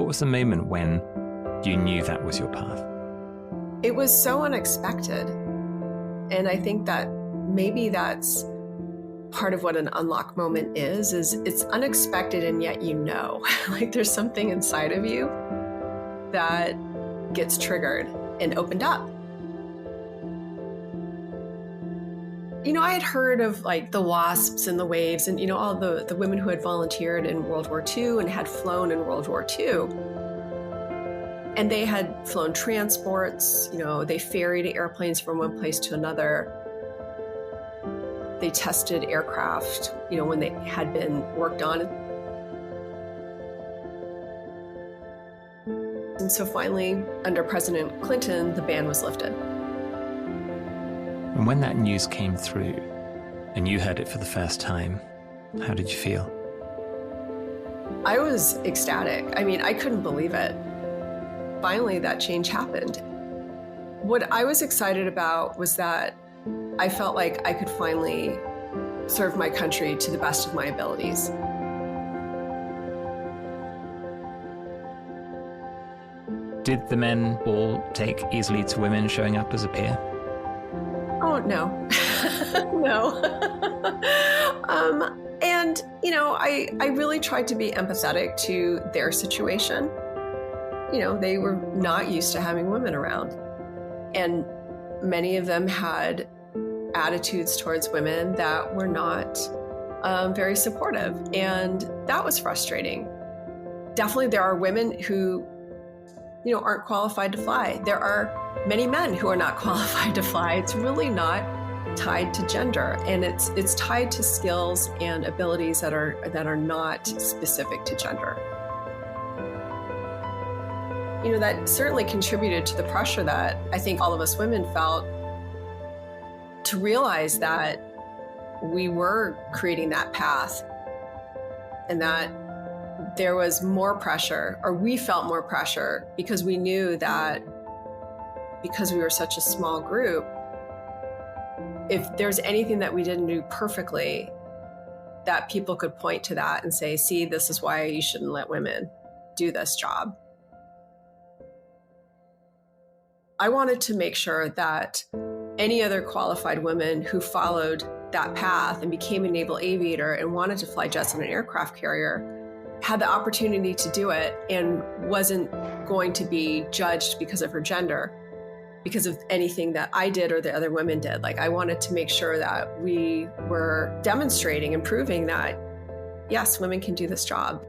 What was the moment when you knew that was your path? It was so unexpected. And I think that maybe that's part of what an unlock moment is it's unexpected and yet you know. Like there's something inside of you that gets triggered and opened up. I had heard of like the WASPs and the waves and, all the women who had volunteered in World War II and had flown in World War II. And they had flown transports, they ferried airplanes from one place to another. They tested aircraft, when they had been worked on. And so finally, under President Clinton, the ban was lifted. And when that news came through and you heard it for the first time, how did you feel? I was ecstatic. I couldn't believe it. Finally, that change happened. What I was excited about was that I felt like I could finally serve my country to the best of my abilities. Did the men all take easily to women showing up as a peer? Oh, no. No. And, I really tried to be empathetic to their situation. They were not used to having women around. And many of them had attitudes towards women that were not very supportive. And that was frustrating. Definitely there are women who, aren't qualified to fly. There are many men who are not qualified to fly. It's really not tied to gender. And it's tied to skills and abilities that are not specific to gender. That certainly contributed to the pressure that I think all of us women felt to realize that we were creating that path and that there was more pressure, or we felt more pressure because we knew that because we were such a small group, if there's anything that we didn't do perfectly, that people could point to that and say, see, this is why you shouldn't let women do this job. I wanted to make sure that any other qualified women who followed that path and became a naval aviator and wanted to fly jets on an aircraft carrier had the opportunity to do it and wasn't going to be judged because of her gender, because of anything that I did or the other women did. Like, I wanted to make sure that we were demonstrating and proving that, yes, women can do this job.